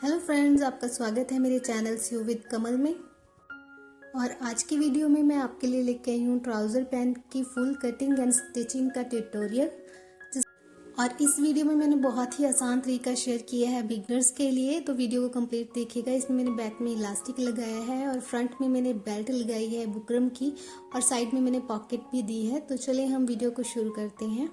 Hello friends, आपका स्वागत है मेरे चैनल सी विद कमल में। और आज की वीडियो में मैं आपके लिए लेके आई हूँ ट्राउज़र पैंट की फुल कटिंग एंड स्टिचिंग का ट्यूटोरियल। और इस वीडियो में मैंने बहुत ही आसान तरीका शेयर किया है बिगनर्स के लिए, तो वीडियो को कंप्लीट देखिएगा। इसमें मैंने बैक में इलास्टिक लगाया है और फ्रंट में मैंने बेल्ट लगाई है बुकरम की, और साइड में मैंने पॉकेट भी दी है। तो चलिए हम वीडियो को शुरू करते हैं।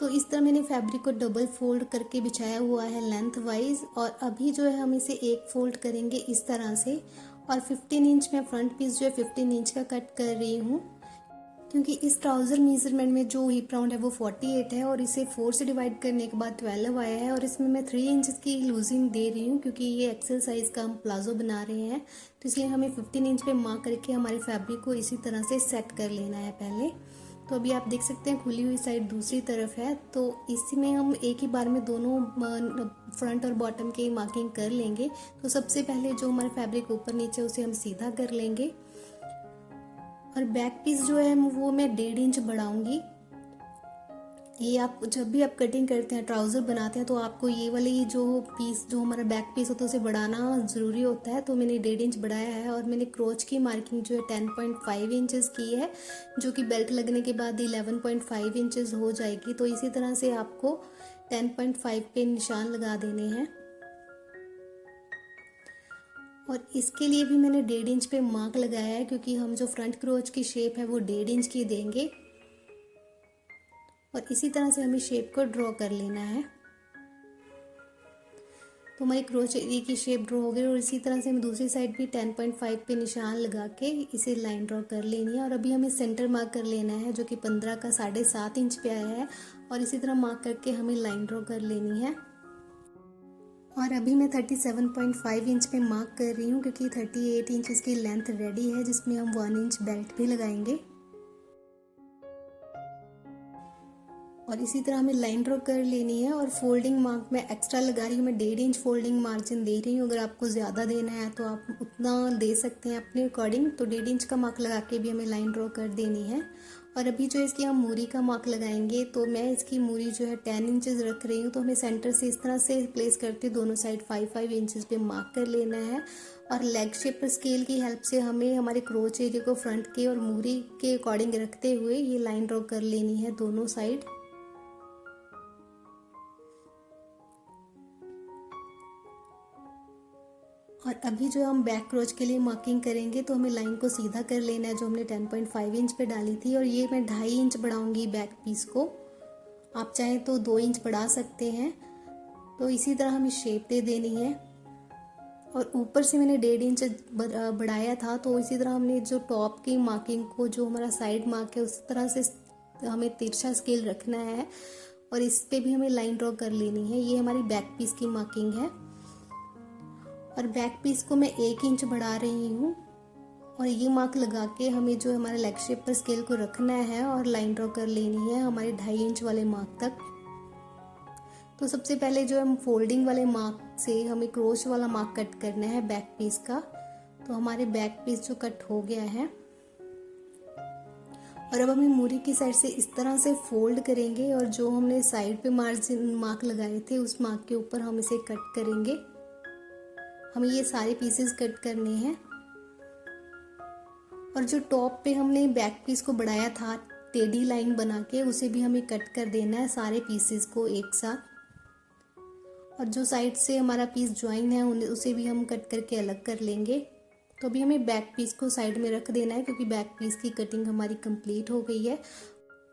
तो इस तरह मैंने फैब्रिक को डबल फोल्ड करके बिछाया हुआ है लेंथ वाइज, और अभी जो है हम इसे एक फोल्ड करेंगे इस तरह से। और 15 इंच में फ्रंट पीस जो है 15 इंच का कट कर रही हूँ, क्योंकि इस ट्राउज़र मेजरमेंट में जो हिप राउंड है वो 48 है और इसे 4 से डिवाइड करने के बाद 12 आया है। और इसमें मैं 3 इंच की लूजिंग दे रही हूँ, क्योंकि ये एक्सेल साइज का हम प्लाजो बना रहे हैं। तो इसलिए हमें 15 इंच पे मार्क करके हमारे फैब्रिक को इसी तरह से सेट कर लेना है पहले। तो अभी आप देख सकते हैं खुली हुई साइड दूसरी तरफ है, तो इसमें हम एक ही बार में दोनों फ्रंट और बॉटम की मार्किंग कर लेंगे। तो सबसे पहले जो हमारा फैब्रिक ऊपर नीचे उसे हम सीधा कर लेंगे। और बैक पीस जो है वो मैं 1.5 इंच बढ़ाऊंगी। ये आप जब भी आप कटिंग करते हैं, ट्राउज़र बनाते हैं, तो आपको ये वाली जो पीस जो हमारा बैक पीस होता है उसे बढ़ाना ज़रूरी होता है। तो मैंने 1.5 इंच बढ़ाया है और मैंने क्रोच की मार्किंग जो है 10.5 इंचेस की है, जो कि बेल्ट लगने के बाद 11.5 इंचेस हो जाएगी। तो इसी तरह से आपको 10.5 पे निशान लगा देने हैं। और इसके लिए भी मैंने 1.5 इंच पे मार्क लगाया है, क्योंकि हम जो फ्रंट क्रोच की शेप है वो 1.5 इंच की देंगे। और इसी तरह से हमें शेप को ड्रॉ कर लेना है। तो हमारी क्रोच एरिया की शेप ड्रॉ हो गई, और इसी तरह से हमें दूसरी साइड भी 10.5 पे निशान लगा के इसे लाइन ड्रॉ कर लेनी है। और अभी हमें सेंटर मार्क कर लेना है, जो कि 15 का 7.5 इंच पे आया है, और इसी तरह मार्क करके हमें लाइन ड्रॉ कर लेनी है। और अभी मैं 37.5 इंच पे मार्क कर रही हूँ, क्योंकि 38 इंच इसकी लेंथ रेडी है, जिसमें हम 1 इंच बेल्ट भी लगाएंगे। और इसी तरह हमें लाइन ड्रॉ कर लेनी है। और फोल्डिंग मार्क मैं एक्स्ट्रा लगा रही हूँ, मैं 1.5 इंच फोल्डिंग मार्जिन दे रही हूँ। अगर आपको ज़्यादा देना है तो आप उतना दे सकते हैं अपने अकॉर्डिंग। तो 1.5 इंच का मार्क लगा के भी हमें लाइन ड्रॉ कर देनी है। और अभी जो इसकी हम मूरी का मार्क लगाएंगे, तो मैं इसकी मूरी जो है 10 इंचेस रख रही हूँ। तो हमें सेंटर से इस तरह से प्लेस करते दोनों साइड 5-5 इंचेस पे मार्क कर लेना है। और लेग शेप पर स्केल की हेल्प से हमें हमारे क्रोच एरिया को फ्रंट के और मूरी के अकॉर्डिंग रखते हुए ये लाइन ड्रॉ कर लेनी है दोनों साइड। और अभी जो हम बैक क्रोच के लिए मार्किंग करेंगे, तो हमें लाइन को सीधा कर लेना है, जो हमने 10.5 इंच पे डाली थी। और ये मैं 2.5 इंच बढ़ाऊंगी बैक पीस को। आप चाहें तो 2 इंच बढ़ा सकते हैं। तो इसी तरह हमें शेप दे देनी है। और ऊपर से मैंने 1.5 इंच बढ़ाया था, तो इसी तरह हमने जो टॉप की मार्किंग को, जो हमारा साइड मार्क है, उस तरह से हमें तिरछा स्केल रखना है। और इस पे भी हमें लाइन ड्रॉ कर लेनी है। ये हमारी बैक पीस की मार्किंग है। और बैक पीस को मैं 1 इंच बढ़ा रही हूँ। और ये मार्क लगा के हमें जो हमारे लेग शेप पर स्केल को रखना है और लाइन ड्रॉ कर लेनी है हमारे 2.5 इंच वाले मार्क तक। तो सबसे पहले जो हम फोल्डिंग वाले मार्क से हमें क्रोच वाला मार्क कट करना है बैक पीस का। तो हमारे बैक पीस जो कट हो गया है। और अब हमें मूरी की साइड से इस तरह से फोल्ड करेंगे, और जो हमने साइड पे मार्जिन मार्क लगाए थे उस मार्क के ऊपर हम इसे कट करेंगे। हमें ये सारे पीसेस कट करने हैं। और जो टॉप पे हमने बैक पीस को बढ़ाया था टेढ़ी लाइन बना के, उसे भी हमें कट कर देना है सारे पीसेस को एक साथ। और जो साइड से हमारा पीस ज्वाइन है उसे भी हम कट करके अलग कर लेंगे। तो अभी हमें बैक पीस को साइड में रख देना है, क्योंकि बैक पीस की कटिंग हमारी कंप्लीट हो गई है।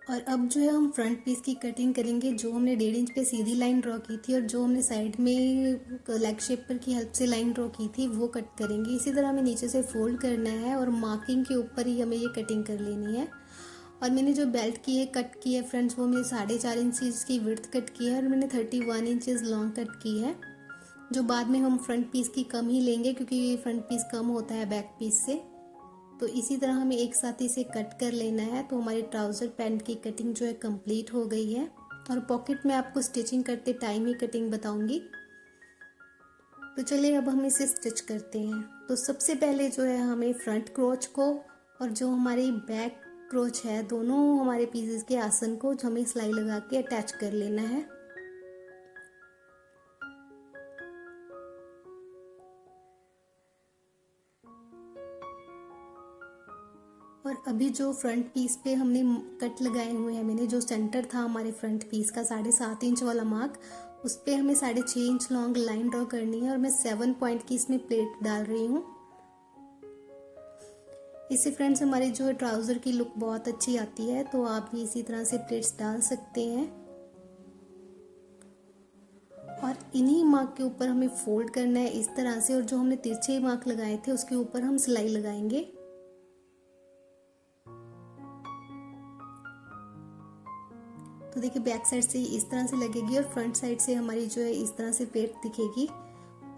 और अब जो है हम फ्रंट पीस की कटिंग करेंगे। जो हमने 1.5 इंच पे सीधी लाइन ड्रॉ की थी, और जो हमने साइड में लेग शेप पर की हेल्प से लाइन ड्रॉ की थी, वो कट करेंगे। इसी तरह हमें नीचे से फोल्ड करना है, और मार्किंग के ऊपर ही हमें ये कटिंग कर लेनी है। और मैंने जो बेल्ट की है कट की है फ्रेंड्स, वो मैंने 4.5 इंच की विड्थ कट की है, और मैंने 31 इंचेस लॉन्ग कट की है, जो बाद में हम फ्रंट पीस की कम ही लेंगे, क्योंकि फ्रंट पीस कम होता है बैक पीस से। तो इसी तरह हमें एक साथ इसे कट कर लेना है। तो हमारी ट्राउज़र पैंट की कटिंग जो है कंप्लीट हो गई है। और पॉकेट में आपको स्टिचिंग करते टाइम ही कटिंग बताऊंगी। तो चलिए अब हम इसे स्टिच करते हैं। तो सबसे पहले जो है हमें फ्रंट क्रोच को और जो हमारी बैक क्रोच है, दोनों हमारे पीसेस के आसन को हमें सिलाई लगा के अटैच कर लेना है। और अभी जो फ्रंट पीस पे हमने कट लगाए हुए हैं, मैंने जो सेंटर था हमारे फ्रंट पीस का 7.5 इंच वाला मार्क, उस पे हमें 6.5 इंच लॉन्ग लाइन ड्रॉ करनी है और मैं 7 पॉइंट की इसमें प्लेट डाल रही हूँ। इससे फ्रेंड्स हमारे जो ट्राउज़र की लुक बहुत अच्छी आती है, तो आप भी इसी तरह से प्लेट्स डाल सकते हैं। और इन्हीं मार्क के ऊपर हमें फोल्ड करना है इस तरह से, और जो हमने तिरछे मार्क लगाए थे उसके ऊपर हम सिलाई लगाएंगे। तो देखिए बैक साइड से इस तरह से लगेगी और फ्रंट साइड से हमारी जो है इस तरह से प्लेट दिखेगी।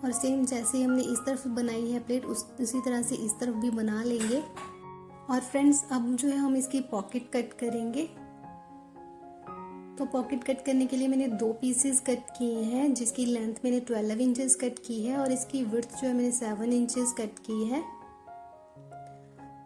और सेम जैसे हमने इस तरफ बनाई है प्लेट, उसी तरह से इस तरफ भी बना लेंगे। और फ्रेंड्स अब जो है हम इसकी पॉकेट कट करेंगे। तो पॉकेट कट करने के लिए मैंने 2 पीसेस कट किए हैं, जिसकी लेंथ मैंने 12 इंचेस कट की है और इसकी विड्थ जो है मैंने 7 इंचेस कट की है।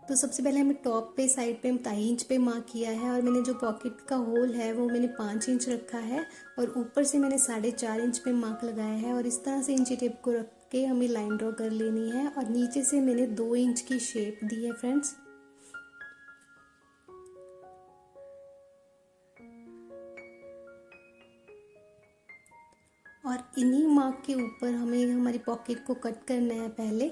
तो सबसे पहले हमें टॉप पे साइड पे 2.5 इंच पे मार्क किया है और मैंने जो पॉकेट का होल है वो मैंने 5 इंच रखा है और ऊपर से मैंने 4.5 इंच पे मार्क लगाया है। और इस तरह से इंची टेप को रख के हमें लाइन ड्रॉ कर लेनी है और नीचे से मैंने 2 इंच की शेप दी है फ्रेंड्स। और इन्हीं मार्क के ऊपर हमें हमारी पॉकेट को कट करना है पहले।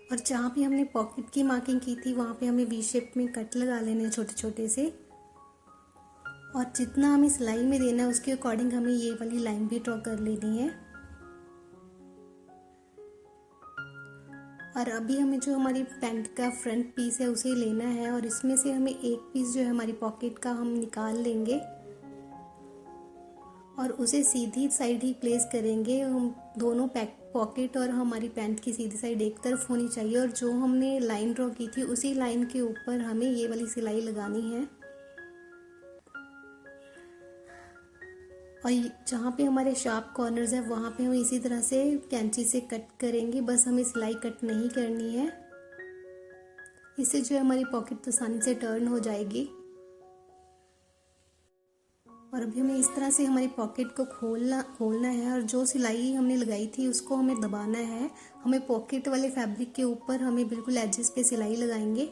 और जहाँ भी हमने पॉकेट की मार्किंग की थी वहाँ पे हमें वी शेप में कट लगा लेने हैं छोटे छोटे से। और जितना हमें सिलाई में देना है उसके अकॉर्डिंग हमें ये वाली लाइन भी ड्रॉ कर लेनी है। और अभी हमें जो हमारी पैंट का फ्रंट पीस है उसे लेना है और इसमें से हमें एक पीस जो है हमारी पॉकेट का हम निकाल लेंगे और उसे सीधी साइड ही प्लेस करेंगे। हम दोनों पॉकेट और हमारी पैंट की सीधी साइड एक तरफ होनी चाहिए और जो हमने लाइन ड्रॉ की थी उसी लाइन के ऊपर हमें ये वाली सिलाई लगानी है। और जहाँ पे हमारे शार्प कॉर्नर्स है वहाँ पे हम इसी तरह से कैंची से कट करेंगे, बस हमें सिलाई कट नहीं करनी है। इससे जो है हमारी पॉकेट आसानी से टर्न हो जाएगी। और अभी हमें इस तरह से हमारी पॉकेट को खोलना है और जो सिलाई हमने लगाई थी उसको हमें दबाना है। हमें पॉकेट वाले फैब्रिक के ऊपर हमें बिल्कुल एजेस पे सिलाई लगाएंगे।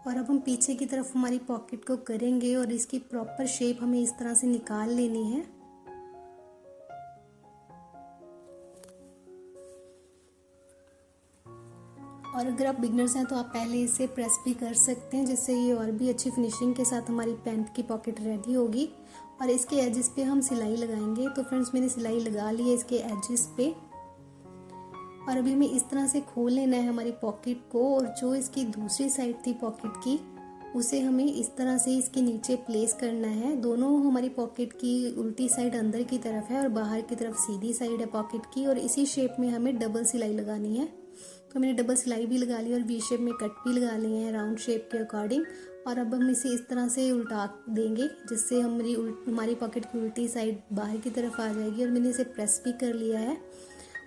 और अब हम पीछे की तरफ हमारी पॉकेट को करेंगे और इसकी प्रॉपर शेप हमें इस तरह से निकाल लेनी है। और अगर आप बिगनर्स हैं तो आप पहले इसे प्रेस भी कर सकते हैं, जिससे ये और भी अच्छी फिनिशिंग के साथ हमारी पैंट की पॉकेट रेडी होगी। और इसके एजेस पे हम सिलाई लगाएंगे। तो फ्रेंड्स मैंने सिलाई लगा ली है इसके एजेस पे। और अभी हमें इस तरह से खोल लेना है हमारी पॉकेट को और जो इसकी दूसरी साइड थी पॉकेट की उसे हमें इस तरह से इसके नीचे प्लेस करना है। दोनों हमारी पॉकेट की उल्टी साइड अंदर की तरफ है और बाहर की तरफ सीधी साइड है पॉकेट की, और इसी शेप में हमें डबल सिलाई लगानी है। तो मैंने डबल सिलाई भी लगा ली और वी शेप में कट भी लगा लिए हैं राउंड शेप के अकॉर्डिंग। और अब हम इसे इस तरह से उल्टा देंगे जिससे हमारी पॉकेट की उल्टी साइड बाहर की तरफ आ जाएगी। और मैंने इसे प्रेस भी कर लिया है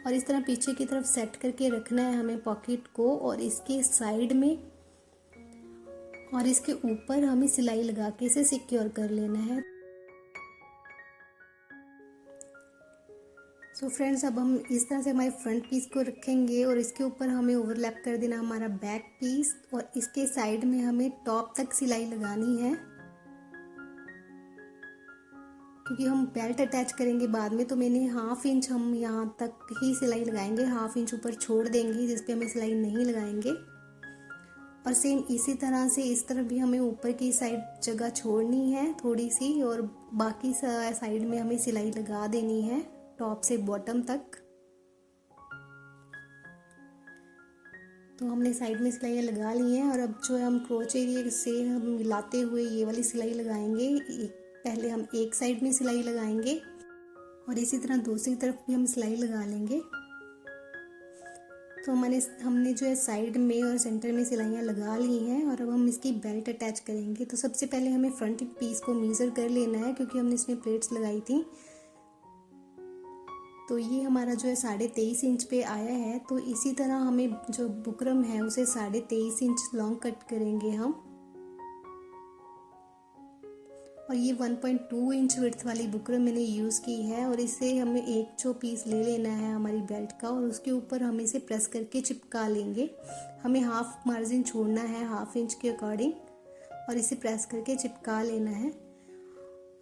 और इस तरह पीछे की तरफ सेट करके रखना है हमें पॉकेट को, और इसके साइड में और इसके ऊपर हमें सिलाई लगा के इसे सिक्योर कर लेना है। सो फ्रेंड्स अब हम इस तरह से हमारे फ्रंट पीस को रखेंगे और इसके ऊपर हमें ओवरलैप कर देना हमारा बैक पीस, और इसके साइड में हमें टॉप तक सिलाई लगानी है क्योंकि हम बेल्ट अटैच करेंगे बाद में। तो मैंने 1/2 इंच हम यहाँ तक ही सिलाई लगाएंगे, 1/2 इंच ऊपर छोड़ देंगे जिस पे हमें सिलाई नहीं लगाएंगे। और सेम इसी तरह से इस तरफ भी हमें ऊपर की साइड जगह छोड़नी है थोड़ी सी, और बाकी साइड में हमें सिलाई लगा देनी है टॉप से बॉटम तक। तो हमने साइड में सिलाइयाँ लगा ली हैं और अब जो है हम क्रोच एरिया से हम मिलाते हुए ये वाली सिलाई लगाएंगे। पहले हम एक साइड में सिलाई लगाएंगे और इसी तरह दूसरी तरफ भी हम सिलाई लगा लेंगे। तो हमने जो है साइड में और सेंटर में सिलाइयाँ लगा ली हैं और अब हम इसकी बेल्ट अटैच करेंगे। तो सबसे पहले हमें फ्रंट पीस को मेज़र कर लेना है क्योंकि हमने इसमें प्लेट्स लगाई थी। तो ये हमारा जो है 23.5 इंच पे आया है। तो इसी तरह हमें जो बुकरम है उसे 23.5 इंच लॉन्ग कट करेंगे हम। और ये 1.2 इंच विड्थ वाली बुकरम मैंने यूज़ की है। और इसे हमें एक जो पीस ले लेना है हमारी बेल्ट का, और उसके ऊपर हम इसे प्रेस करके चिपका लेंगे। हमें हाफ मार्जिन छोड़ना है, हाफ इंच के अकॉर्डिंग, और इसे प्रेस करके चिपका लेना है।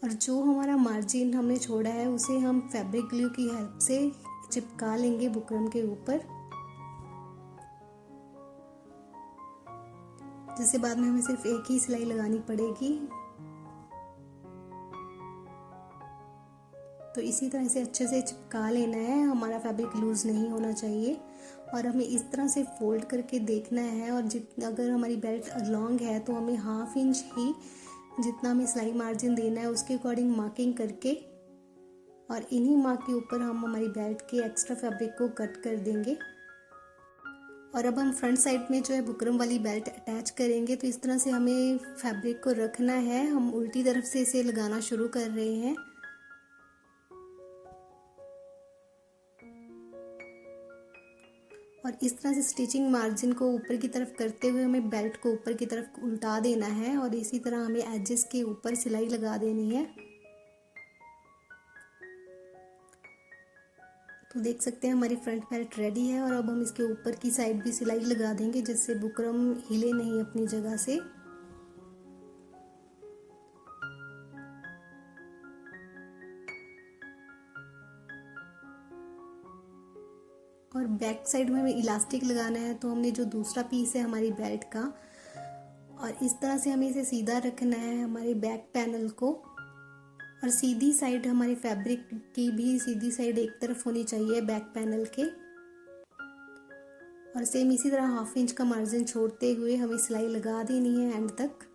और जो हमारा मार्जिन हमने छोड़ा है उसे हम फैब्रिक ग्लू की हेल्प से चिपका लेंगे बुकरम के ऊपर, जिससे बाद में हमें सिर्फ एक ही सिलाई लगानी पड़ेगी। तो इसी तरह से अच्छे से चिपका लेना है, हमारा फैब्रिक लूज़ नहीं होना चाहिए। और हमें इस तरह से फोल्ड करके देखना है, और अगर हमारी बेल्ट लॉन्ग है तो हमें हाफ इंच ही जितना हमें सिलाई मार्जिन देना है उसके अकॉर्डिंग मार्किंग करके, और इन्हीं मार्क के ऊपर हम हमारी बेल्ट के एक्स्ट्रा फैब्रिक को कट कर देंगे। और अब हम फ्रंट साइड में जो है बुकरम वाली बेल्ट अटैच करेंगे। तो इस तरह से हमें फैब्रिक को रखना है, हम उल्टी तरफ से इसे लगाना शुरू कर रहे हैं। और इस तरह से स्टिचिंग मार्जिन को ऊपर की तरफ करते हुए हमें बेल्ट को ऊपर की तरफ उल्टा देना है, और इसी तरह हमें एजेस के ऊपर सिलाई लगा देनी है। तो देख सकते हैं हमारी फ्रंट बेल्ट रेडी है। और अब हम इसके ऊपर की साइड भी सिलाई लगा देंगे, जिससे बुकरम हिले नहीं अपनी जगह से। और बैक साइड में हमें इलास्टिक लगाना है, तो हमने जो दूसरा पीस है हमारी बेल्ट का, और इस तरह से हमें इसे सीधा रखना है हमारे बैक पैनल को। और सीधी साइड हमारी फैब्रिक की भी सीधी साइड एक तरफ होनी चाहिए बैक पैनल के। और सेम इसी तरह हाफ इंच का मार्जिन छोड़ते हुए हमें सिलाई लगा देनी है एंड तक।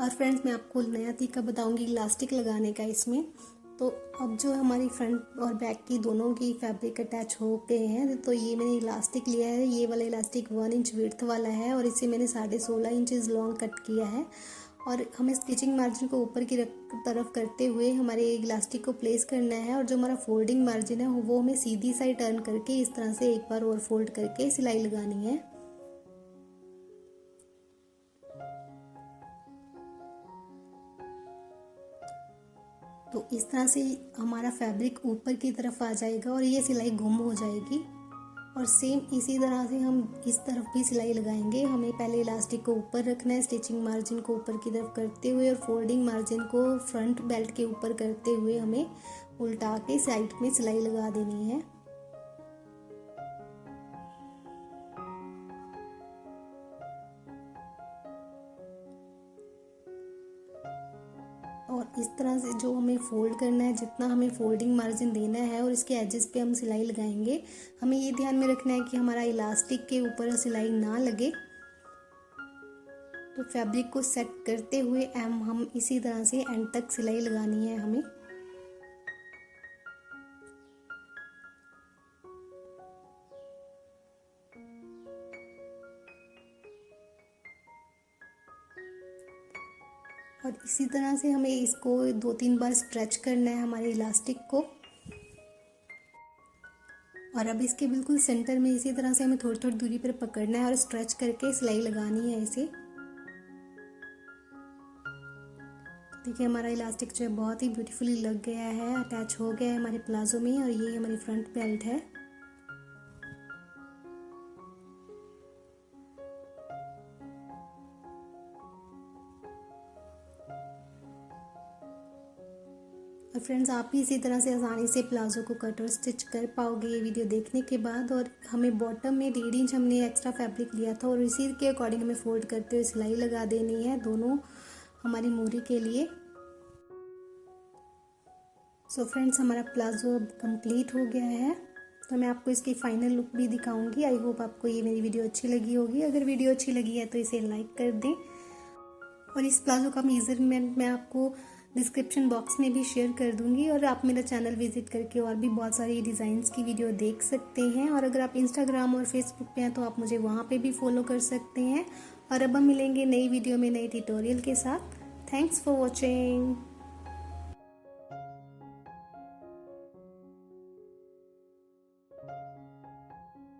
और फ्रेंड्स, मैं आपको नया तरीका बताऊंगी इलास्टिक लगाने का इसमें। तो अब जो हमारी फ्रंट और बैक की दोनों की फैब्रिक अटैच हो गए हैं, तो ये मैंने इलास्टिक लिया है। ये वाला इलास्टिक 1 इंच विड्थ वाला है, और इसे मैंने 16.5 इंचेस लॉन्ग कट किया है। और हमें स्टिचिंग मार्जिन को ऊपर की तरफ करते हुए हमारे इलास्टिक को प्लेस करना है, और जो हमारा फोल्डिंग मार्जिन है वो हमें सीधी साइड टर्न करके इस तरह से एक बार और फोल्ड करके सिलाई लगानी है। तो इस तरह से हमारा फैब्रिक ऊपर की तरफ आ जाएगा और ये सिलाई गुम हो जाएगी। और सेम इसी तरह से हम इस तरफ भी सिलाई लगाएंगे। हमें पहले इलास्टिक को ऊपर रखना है, स्टिचिंग मार्जिन को ऊपर की तरफ करते हुए, और फोल्डिंग मार्जिन को फ्रंट बेल्ट के ऊपर करते हुए हमें उल्टा के साइड में सिलाई लगा देनी है। और इस तरह से जो हमें फोल्ड करना है, जितना हमें फोल्डिंग मार्जिन देना है, और इसके एजेस पे हम सिलाई लगाएंगे। हमें ये ध्यान में रखना है कि हमारा इलास्टिक के ऊपर सिलाई ना लगे। तो फैब्रिक को सेट करते हुए हम इसी तरह से एंड तक सिलाई लगानी है हमें। और इसी तरह से हमें इसको 2-3 बार स्ट्रेच करना है हमारे इलास्टिक को। और अब इसके बिल्कुल सेंटर में इसी तरह से हमें थोड़ी थोड़ी दूरी पर पकड़ना है और स्ट्रेच करके सिलाई लगानी है इसे। देखिए हमारा इलास्टिक जो है बहुत ही ब्यूटीफुली लग गया है, अटैच हो गया है हमारे प्लाजो में। और ये हमारी फ्रंट बेल्ट है। और फ्रेंड्स, आप भी इसी तरह से आसानी से प्लाजो को कट और स्टिच कर पाओगे ये वीडियो देखने के बाद। और हमें बॉटम में 1.5 इंच हमने एक्स्ट्रा फैब्रिक लिया था, और इसी के अकॉर्डिंग हमें फोल्ड करते हुए सिलाई लगा देनी है दोनों हमारी मूरी के लिए। सो फ्रेंड्स, हमारा प्लाजो अब कंप्लीट हो गया है। तो मैं आपको इसकी फाइनल लुक भी दिखाऊंगी। आई होप आपको ये मेरी वीडियो अच्छी लगी होगी। अगर वीडियो अच्छी लगी है तो इसे लाइक कर दें। और इस प्लाजो का मेजरमेंट मैं आपको डिस्क्रिप्शन बॉक्स में भी शेयर कर दूंगी, और आप मेरा चैनल विजिट करके और भी बहुत सारी डिज़ाइंस की वीडियो देख सकते हैं। और अगर आप इंस्टाग्राम और फेसबुक पे हैं तो आप मुझे वहाँ पे भी फॉलो कर सकते हैं। और अब हम मिलेंगे नई वीडियो में नए ट्यूटोरियल के साथ। Thanks for watching.